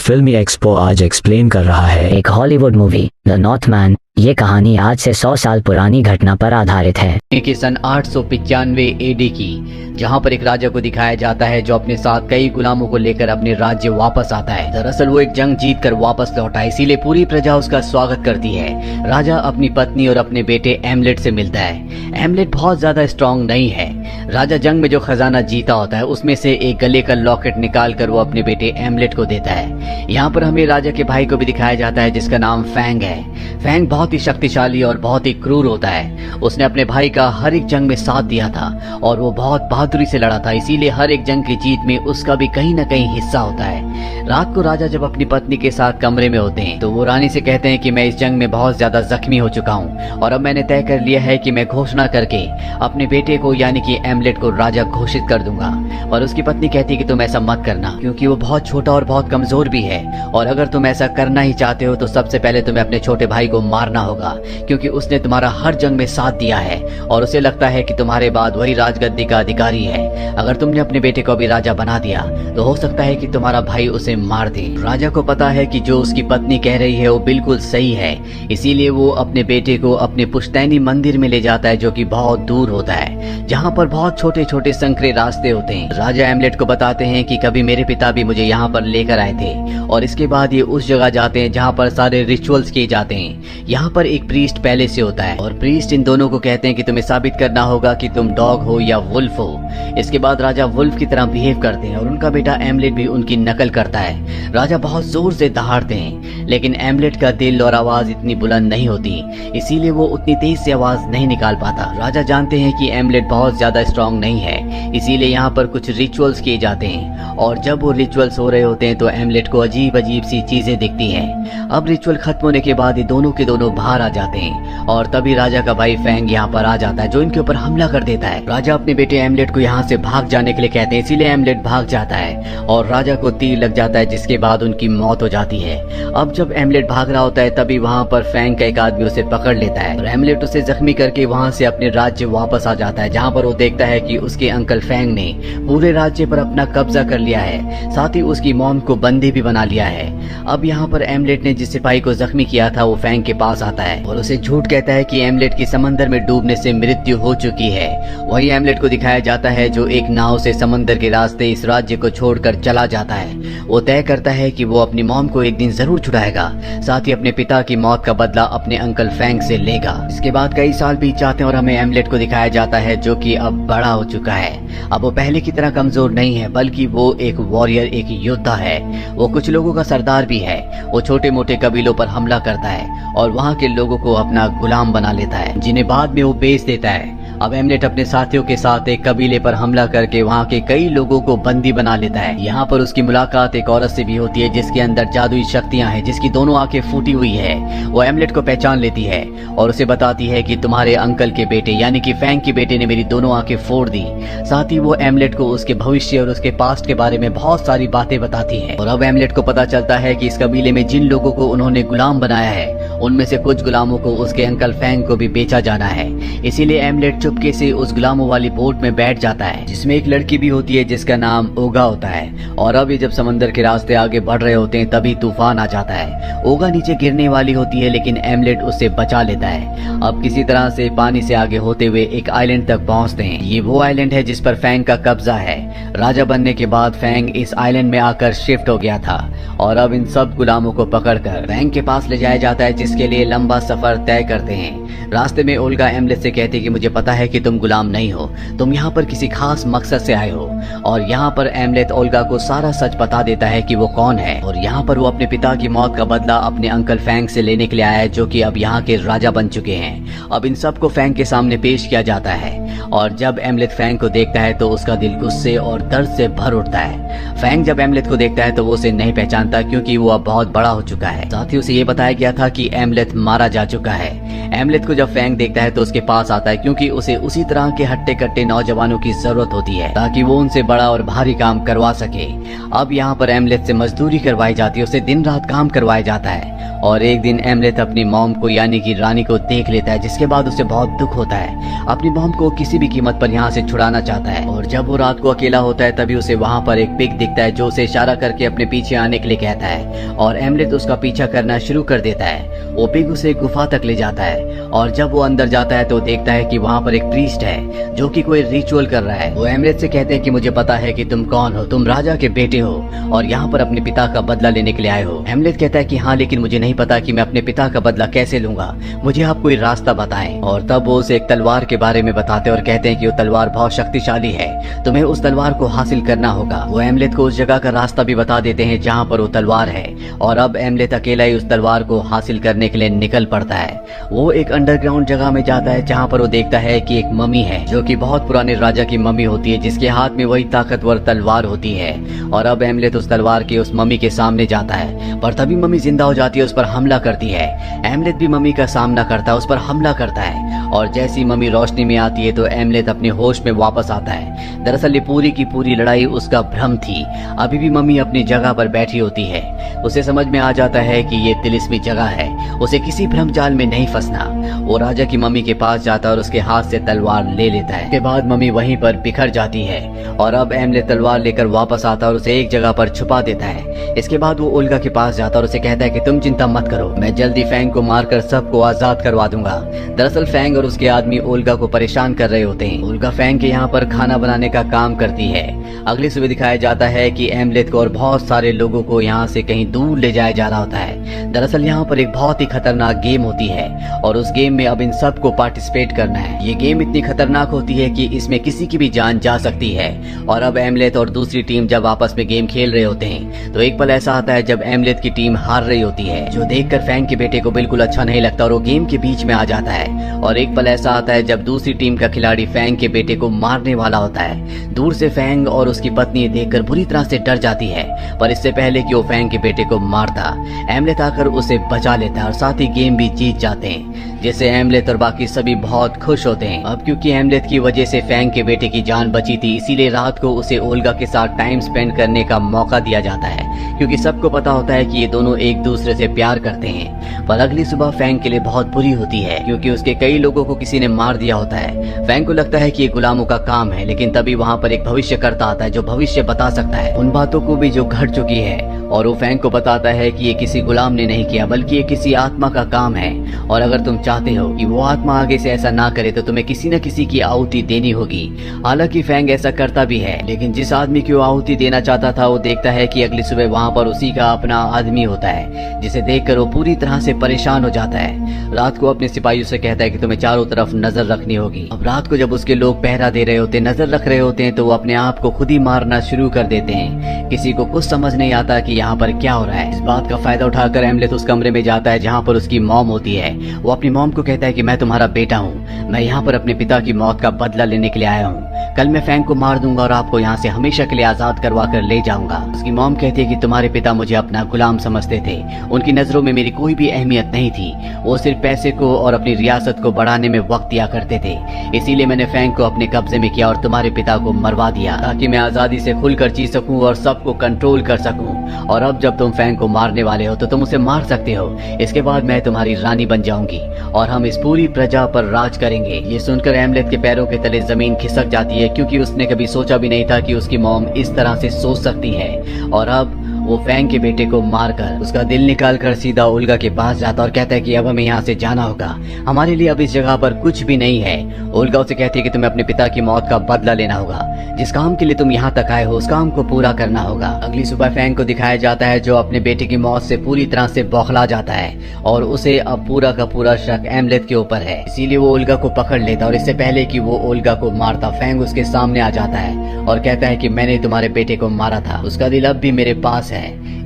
फिल्मी एक्सपो आज एक्सप्लेन कर रहा है। एक हॉलीवुड मूवी द नॉर्थमैन। ये कहानी आज से 100 साल पुरानी घटना पर आधारित है कि सन 895 एडी की, जहां पर एक राजा को दिखाया जाता है जो अपने साथ कई गुलामों को लेकर अपने राज्य वापस आता है। दरअसल वो एक जंग जीतकर वापस लौटा है, इसीलिए पूरी प्रजा उसका स्वागत करती है। राजा अपनी पत्नी और अपने बेटे एमलेट से मिलता है। एमलेट बहुत ज्यादा स्ट्रांग नहीं है। राजा जंग में जो खजाना जीता होता है उसमें से एक गले का लॉकेट निकाल कर वो अपने बेटे एमलेट को देता है। यहाँ पर हमें राजा के भाई को भी दिखाया जाता है जिसका नाम फैंग है। फैंग बहुत ही शक्तिशाली और बहुत ही क्रूर होता है। उसने अपने भाई का हर एक जंग में साथ दिया था और वो बहुत बहादुरी से लड़ा था, इसीलिए हर एक जंग की जीत में उसका भी कहीं न कहीं हिस्सा होता है। रात को राजा जब अपनी पत्नी के साथ कमरे में होते हैं तो वो रानी से कहते हैं कि मैं इस जंग में बहुत ज्यादा जख्मी हो चुका हूँ और अब मैंने तय कर लिया है कि मैं घोषणा करके अपने बेटे को यानी कि एमलेट को राजा घोषित कर दूंगा। पर उसकी पत्नी कहती है कि तुम ऐसा मत करना, क्योंकि वो बहुत छोटा और बहुत कमजोर भी है और अगर तुम ऐसा करना ही चाहते हो तो सबसे पहले तुम्हें अपने छोटे भाई को मारना होगा, क्योंकि उसने तुम्हारा हर जंग में साथ दिया है और उसे लगता है कि तुम्हारे बाद वही राजगद्दी का अधिकारी है। अगर तुमने अपने बेटे को भी राजा बना दिया तो हो सकता है कि तुम्हारा भाई उसे मार दे। राजा को पता है कि जो उसकी पत्नी कह रही है वो बिल्कुल सही है, इसीलिए वो अपने बेटे को अपने पुश्तैनी मंदिर में ले जाता है जो कि बहुत दूर होता है, जहाँ पर बहुत छोटे छोटे संकरे रास्ते होते हैं। राजा एमलेट को बताते हैं कि कभी मेरे पिता भी मुझे यहाँ पर लेकर आए थे और इसके बाद ये उस जगह जाते हैं जहाँ पर सारे रिचुअल्स किए जाते हैं। यहाँ पर एक प्रीस्ट पहले से होता है और प्रीस्ट इन दोनों को कहते हैं कि तुम्हें साबित करना होगा कि तुम डॉग हो या वुल्फ हो। इसके बाद राजा वुल्फ की तरह बिहेव करते हैं और उनका बेटा एमलेट भी उनकी नकल करता है। राजा बहुत जोर से दहाड़ते हैं, लेकिन एमलेट का दिल और आवाज इतनी बुलंद नहीं होती, इसीलिए वो उतनी तेज से आवाज नहीं निकाल पाता। राजा जानते हैं कि एमलेट बहुत ज्यादा स्ट्रांग नहीं है, इसीलिए यहाँ पर कुछ रिचुअल्स किए जाते हैं और जब वो रिचुअल्स हो रहे होते हैं तो एमलेट को अजीब अजीब सी चीजें दिखती हैं। अब रिचुअल खत्म होने के बाद ये दोनों के दोनों बाहर आ जाते हैं और तभी राजा का भाई फैंग यहाँ पर आ जाता है जो इनके ऊपर हमला कर देता है। राजा अपने बेटे एमलेट को यहाँ से भाग जाने के लिए कहते हैं, इसीलिए एमलेट भाग जाता है और राजा को तीर लग जाता है जिसके बाद उनकी मौत हो जाती है। अब जब एमलेट भाग रहा होता है तभी वहाँ पर फैंग का एक आदमी उसे पकड़ लेता है और एमलेट उसे जख्मी करके वहाँ से अपने राज्य वापस आ जाता है, जहाँ पर वो देखता है कि उसके अंकल फैंग ने पूरे राज्य पर अपना कब्जा कर लिया है, साथ ही उसकी मॉम को बंदी भी बना लिया है। अब यहाँ पर एमलेट ने जिस सिपाही को जख्मी किया था वो फैंग के पास आता है और उसे झूठ कहता है कि एमलेट की समंदर में डूबने से मृत्यु हो चुकी है। वही एमलेट को दिखाया जाता है जो एक नाव से समंदर के रास्ते इस राज्य को छोड़कर चला जाता है। वो तय करता है कि वो अपनी मॉम को एक दिन जरूर छुड़ाएगा, साथ ही अपने पिता की मौत का बदला अपने अंकल फैंग से लेगा। इसके बाद कई साल बीत जाते हैं और हमें एमलेट को दिखाया जाता है जो कि अब बड़ा हो चुका है। अब वो पहले की तरह कमजोर नहीं है, बल्कि वो एक वॉरियर, एक योद्धा है। वो कुछ लोगों का सरदार भी है। वो छोटे मोटे कबीलों पर हमला करता है और वहाँ के लोगों को अपना गुलाम बना लेता है, जिन्हें बाद में वो बेच देता है। अब एमलेट अपने साथियों के साथ एक कबीले पर हमला करके वहाँ के कई लोगों को बंदी बना लेता है। यहाँ पर उसकी मुलाकात एक औरत से भी होती है जिसके अंदर जादुई शक्तियाँ हैं, जिसकी दोनों आंखें फूटी हुई है। वो एमलेट को पहचान लेती है और उसे बताती है कि तुम्हारे अंकल के बेटे यानी कि फैंग के बेटे ने मेरी दोनों आंखें फोड़ दी। साथ ही वो एमलेट को उसके भविष्य और उसके पास्ट के बारे में बहुत सारी बातें बताती है। और अब एमलेट को पता चलता है कि इस कबीले में जिन लोगों को उन्होंने गुलाम बनाया है उनमें से कुछ गुलामों को उसके अंकल फैंग को भी बेचा जाना है। इसीलिए एमलेट चुपके से उस गुलामों वाली बोट में बैठ जाता है जिसमें एक लड़की भी होती है जिसका नाम ओगा होता है। और अब ये जब समंदर के रास्ते आगे बढ़ रहे होते हैं तभी तूफान आ जाता है। ओगा नीचे गिरने वाली होती है लेकिन एमलेट उससे बचा लेता है। अब किसी तरह से पानी से आगे होते हुए एक आइलैंड तक पहुंचते हैं। ये वो आइलैंड है जिस पर फैंग का कब्जा है। राजा बनने के बाद फैंग इस आइलैंड में आकर शिफ्ट हो गया था और अब इन सब गुलामों को पकड़कर फैंग के पास ले जाया जाता है, जिसके लिए लंबा सफर तय करते हैं। रास्ते में ओल्गा एमलेट से कहती है कि मुझे पता है कि तुम गुलाम नहीं हो, तुम यहाँ पर किसी खास मकसद से आए हो। और यहाँ पर एमलेट ओल्गा को सारा सच बता देता है कि वो कौन है और यहाँ पर वो अपने पिता की मौत का बदला अपने अंकल फैंग से लेने के लिए आया है जो कि अब यहाँ के राजा बन चुके हैं। अब इन सबको फैंग के सामने पेश किया जाता है और जब एमलेट फैंग को देखता है तो उसका दिल गुस्से और दर्द से भर उठता है। फैंग जब एमलेट को देखता है तो वो उसे नहीं पहचानता क्योंकि वो अब बहुत बड़ा हो चुका है। साथ ही उसे ये बताया गया था कि एमलेट मारा जा चुका है। एमलेट को जब फैंग देखता है तो उसके पास आता है क्योंकि उसे उसी तरह के हट्टे कट्टे नौजवानों की जरूरत होती है ताकि वो उनसे बड़ा और भारी काम करवा सके। अब यहाँ पर एमलेट से मजदूरी करवाई जाती है, उसे दिन रात काम करवाया जाता है और एक दिन एमलेथ अपनी मॉम को यानी कि रानी को देख लेता है, जिसके बाद उसे बहुत दुख होता है। अपनी मॉम को किसी भी कीमत पर यहाँ से छुड़ाना चाहता है और जब वो रात को अकेला होता है तभी उसे वहाँ पर एक पिग दिखता है जो उसे इशारा करके अपने पीछे आने के लिए कहता है और एमलेथ उसका पीछा करना शुरू कर देता है। वो पिग उसे गुफा तक ले जाता है और जब वो अंदर जाता है तो देखता है कि वहाँ पर एक प्रीस्ट है जो कि कोई रिचुअल कर रहा है। वो एमलेथ से कहते हैं कि मुझे पता है कि तुम कौन हो, तुम राजा के बेटे हो और यहाँ पर अपने पिता का बदला लेने के लिए आए हो। एमलेथ कहता है कि हाँ, लेकिन मुझे नहीं पता कि मैं अपने पिता का बदला कैसे लूंगा, मुझे आप कोई रास्ता बताएं। और तब वो उसे एक तलवार के बारे में बताते हैं और कहते हैं कि वो तलवार बहुत शक्तिशाली है, तुम्हें उस तलवार को हासिल करना होगा। वो एमलेथ को उस जगह का रास्ता भी बता देते हैं जहाँ पर वो तलवार है और अब एमलेथ अकेला ही उस तलवार को हासिल करने के लिए निकल पड़ता है। वो एक अंडरग्राउंड जगह में जाता है जहाँ पर वो देखता है कि एक मम्मी है जो कि बहुत पुराने राजा की मम्मी होती है, जिसके हाथ में वही ताकतवर तलवार होती है। और अब एमलेथ उस तलवार के उस मम्मी के सामने जाता है पर तभी मम्मी जिंदा हो जाती है, उस पर हमला करती है। एमलेथ भी मम्मी का सामना करता है, उस पर हमला करता है और जैसी मम्मी रोशनी में आती है तो एमलेथ अपने होश में वापस आता है। दरअसल ये पूरी की पूरी लड़ाई उसका भ्रम थी, अभी भी मम्मी अपनी जगह पर बैठी होती है। उसे समझ में आ जाता है कि ये तिलिस्मी जगह है, उसे किसी भ्रम जाल में नहीं फंसना। वो राजा की मम्मी के पास जाता है और उसके हाथ से तलवार ले लेता है। उसके बाद मम्मी वहीं पर बिखर जाती है और अब एमलेथ तलवार लेकर वापस आता है और उसे एक जगह पर छुपा देता है। इसके बाद वो ओल्गा के पास जाता है और उसे कहता है कि तुम चिंता मत करो, मैं जल्दी फैंग को मारकर सबको आजाद करवा दूंगा। दरअसल फैंग और उसके आदमी ओल्गा को परेशान कर रहे होते हैं। ओल्गा फैंग के यहाँ पर खाना बनाने का काम करती है। अगली सुबह दिखाया जाता है कि एमलेथ को और बहुत सारे लोगों को यहाँ से कहीं दूर ले जाया जा रहा होता है। दरअसल यहाँ पर एक बहुत ही खतरनाक गेम होती है और उस गेम में अब इन सबको पार्टिसिपेट करना है। ये गेम इतनी खतरनाक होती है कि इसमें किसी की भी जान जा सकती है। और अब एमलेथ और दूसरी टीम जब आपस में गेम खेल रहे होते हैं तो एक पल ऐसा आता है जब एमलेथ की टीम हार रही होती है, जो देखकर फैंग के बेटे को बिल्कुल अच्छा नहीं लगता और वो गेम के बीच में आ जाता है। और एक पल ऐसा आता है जब दूसरी टीम का खिलाड़ी फैंग के बेटे को मारने वाला होता है। दूर से फैंग और उसकी पत्नी देखकर बुरी तरह से डर जाती है, पर इससे पहले कि वो फैंग के बेटे को मारता एमलेथ आकर उसे बचा लेता है और साथ ही गेम भी जीत जाते हैं, जिससे एमलेथ और बाकी सभी बहुत खुश होते हैं। अब क्योंकि एमलेथ की वजह से फैंग के बेटे की जान बची थी, इसीलिए रात को उसे ओल्गा के साथ टाइम स्पेंड करने का मौका दिया जाता है, क्योंकि सबको पता होता है कि ये दोनों एक दूसरे से प्यार करते हैं। पर अगली सुबह फैंग के लिए बहुत बुरी होती है, क्योंकि उसके कई लोगों को किसी ने मार दिया होता है। फैंग को लगता है कि ये गुलामों का काम है, लेकिन तभी वहाँ पर एक भविष्यकर्ता आता है जो भविष्य बता सकता है उन बातों को भी जो घट चुकी है। और वो फैंग को बताता है कि ये किसी गुलाम ने नहीं किया, बल्कि ये किसी आत्मा का काम है और अगर तुम चाहते हो कि वो आत्मा आगे से ऐसा ना करे तो तुम्हें किसी न किसी की आहुति देनी होगी। हालांकि फैंग ऐसा करता भी है, लेकिन जिस आदमी की वो आहुति देना चाहता था वो देखता है कि अगली सुबह वहाँ पर उसी का अपना आदमी होता है, जिसे देखकर वो पूरी तरह से परेशान हो जाता है। रात को अपने सिपाहियों से कहता है कि तुम्हें चारों तरफ नजर रखनी होगी। अब रात को जब उसके लोग पहरा दे रहे होते, नजर रख रहे होते हैं, तो वो अपने आप को खुद ही मारना शुरू कर देते हैं। किसी को कुछ समझ नहीं आता कि यहाँ पर क्या हो रहा है। इस बात का फायदा उठाकर एमलेथ उस कमरे में जाता है जहाँ पर उसकी मॉम होती है। वो अपनी मॉम को कहता है कि मैं तुम्हारा बेटा हूँ, मैं यहाँ पर अपने पिता की मौत का बदला लेने के लिए आया हूँ। कल मैं फैंग को मार दूंगा और आपको यहाँ से हमेशा के लिए आजाद करवा कर ले जाऊंगा। उसकी मॉम कहती है कि तुम्हारे पिता मुझे अपना गुलाम समझते थे, उनकी नजरों में मेरी कोई भी अहमियत नहीं थी, वो सिर्फ पैसे को और अपनी रियासत को बढ़ाने में वक्त दिया करते थे। इसीलिए मैंने फैंग को अपने कब्जे में किया और तुम्हारे पिता को मरवा दिया, ताकि मैं आजादी से खुलकर जी सकूं और सबको कंट्रोल कर सकूं। और अब जब तुम फैंग को मारने वाले हो तो तुम उसे मार सकते हो, इसके बाद मैं तुम्हारी रानी बन जाऊंगी और हम इस पूरी प्रजा पर राज करेंगे। ये सुनकर एमलेथ के पैरों के तले जमीन खिसक जाती है, क्योंकि उसने कभी सोचा भी नहीं था कि उसकी मॉम इस तरह से सोच सकती है। और अब वो फैंग के बेटे को मारकर उसका दिल निकालकर सीधा ओल्गा के पास जाता और कहता है कि अब हमें यहाँ से जाना होगा, हमारे लिए अब इस जगह पर कुछ भी नहीं है। ओल्गा उसे कहती है कि तुम्हें अपने पिता की मौत का बदला लेना होगा, जिस काम के लिए तुम यहाँ तक आए हो उस काम को पूरा करना होगा। अगली सुबह फैंग को दिखाया जाता है जो अपने बेटे की मौत से पूरी तरह से बौखला जाता है और उसे अब पूरा का पूरा शक एमलेथ के ऊपर है, इसीलिए वो ओल्गा को पकड़ लेता और इससे पहले कि वो ओल्गा को मारता फैंग उसके सामने आ जाता है और कहता है कि मैंने तुम्हारे बेटे को मारा था, उसका दिल अब भी मेरे पास है।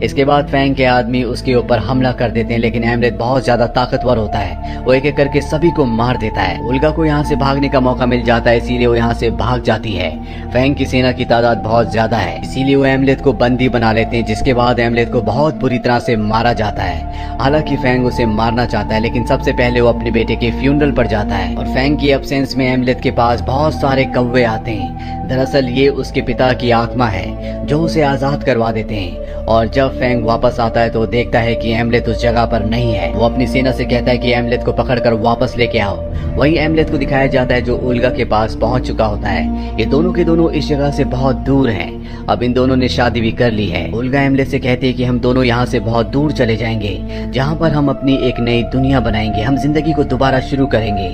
इसके बाद फैंग के आदमी उसके ऊपर हमला कर देते हैं, लेकिन एमलेथ बहुत ज्यादा ताकतवर होता है, वो एक एक करके सभी को मार देता है। ओल्गा को यहाँ से भागने का मौका मिल जाता है, इसीलिए वो यहाँ से भाग जाती है। फैंग की सेना की तादाद बहुत ज्यादा है, इसीलिए वो एमलेथ को बंदी बना लेते हैं, जिसके बाद एमलेथ को बहुत बुरी तरह से मारा जाता है। हालांकि फैंग उसे मारना चाहता है, लेकिन सबसे पहले वो अपने बेटे के फ्यूनरल पर जाता है और फैंग की एब्सेंस में एमलेथ के पास बहुत सारे कौवे आते हैं। दरअसल ये उसके पिता की आत्मा है जो उसे आजाद करवा देते हैं और जब फैंग वापस आता है तो वो देखता है कि एमलेथ उस जगह पर नहीं है। वो अपनी सेना से कहता है कि एमलेथ को पकड़कर वापस लेके आओ। वहीं एमलेथ को दिखाया जाता है जो ओल्गा के पास पहुंच चुका होता है। ये दोनों के दोनों इस जगह से बहुत दूर हैं। अब इन दोनों ने शादी भी कर ली है। ओल्गा एमलेथ से कहती है कि हम दोनों यहाँ से बहुत दूर चले जाएंगे, जहाँ पर हम अपनी एक नई दुनिया बनाएंगे, हम जिंदगी को दोबारा शुरू करेंगे।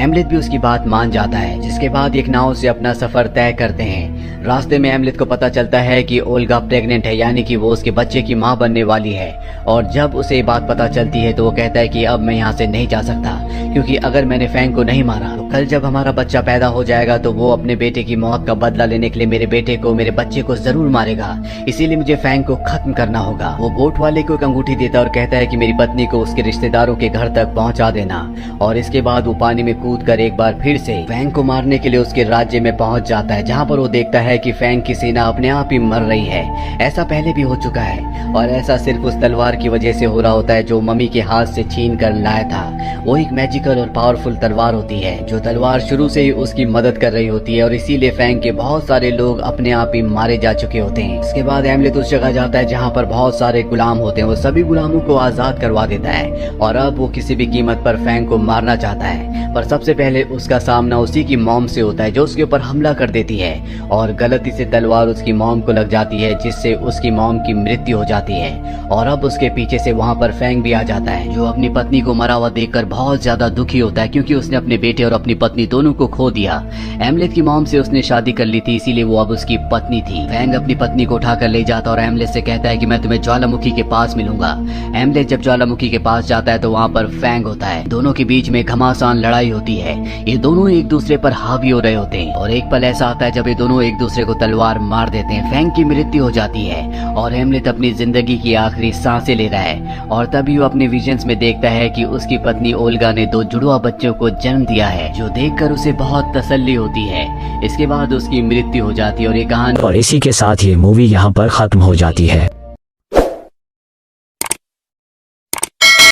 एमलेथ भी उसकी बात मान जाता है, जिसके बाद एक नाव से अपना सफर तय करते हैं। रास्ते में एमलेथ को पता चलता है कि ओल्गा प्रेग्नेंट है, यानी कि वो उसके बच्चे की माँ बनने वाली है। और जब उसे बात पता चलती है तो वो कहता है कि अब मैं यहाँ से नहीं जा सकता, क्योंकि अगर मैंने फैंग को नहीं मारा तो कल जब हमारा बच्चा पैदा हो जाएगा तो वो अपने बेटे की मौत का बदला लेने के लिए मेरे बच्चे को जरूर मारेगा। इसीलिए मुझे फैंग को खत्म करना होगा। वो बोट वाले को एक अंगूठी देता है और कहता है कि मेरी पत्नी को उसके रिश्तेदारों के घर तक पहुंचा देना। और इसके बाद वो पानी में कूदकर एक बार फिर से फैंग को मारने के लिए उसके राज्य में पहुंच जाता है, जहाँ पर वो देखता है कि फैंग की सेना अपने आप ही मर रही है। ऐसा पहले भी हो चुका है और ऐसा सिर्फ उस तलवार की वजह से हो रहा होता है जो मम्मी के हाथ से छीन कर लाया था। वो एक मैजिकल और पावरफुल तलवार होती है, जो तलवार शुरू से ही उसकी मदद कर रही होती है और इसीलिए फैंग के बहुत सारे लोग अपने आप ही मारे जा चुके होते हैं। इसके बाद एमलेथ उस जगह जाता है जहाँ पर बहुत सारे गुलाम होते हैं। वो सभी गुलामों को आजाद करवा देता है और अब वो किसी भी कीमत पर फैंग को मारना चाहता है। पर सबसे पहले उसका सामना उसी की मॉम से होता है, जो उसके ऊपर हमला कर देती है और गलती से तलवार उसकी मॉम को लग जाती है, जिससे उसकी मॉम की मृत्यु हो जाती है। और अब उसके पीछे से वहाँ पर फैंग भी आ जाता है, जो अपनी पत्नी को मरा हुआ देखकर बहुत ज्यादा दुखी होता है, क्योंकि उसने अपने बेटे और अपनी पत्नी दोनों को खो दिया। एमलेथ की मॉम से उसने शादी कर ली थी, इसीलिए वो अब उसकी पत्नी थी। फैंग अपनी पत्नी को उठाकर ले जाता और एमलेथ से कहता है कि मैं तुम्हें ज्वालामुखी के पास मिलूंगा। एमलेथ जब ज्वालामुखी के पास जाता है तो वहाँ पर फैंग होता है। दोनों के बीच में घमासान लड़ाई होती है। ये दोनों एक दूसरे पर हावी हो रहे होते हैं और एक पल ऐसा आता है जब ये दोनों एक दूसरे को तलवार मार देते हैं। फैंग की मृत्यु हो जाती है और एमलेथ अपनी जिंदगी की आखिरी सांसें ले रहा है। और तभी वो अपने विजन्स में देखता है कि उसकी पत्नी ओल्गा ने 2 जुड़वा बच्चों को जन्म दिया है, जो देखकर उसे बहुत तसल्ली होती है। इसके बाद उसकी मृत्यु हो जाती है और ये कहानी और इसी के साथ ये मूवी यहाँ पर खत्म हो जाती है।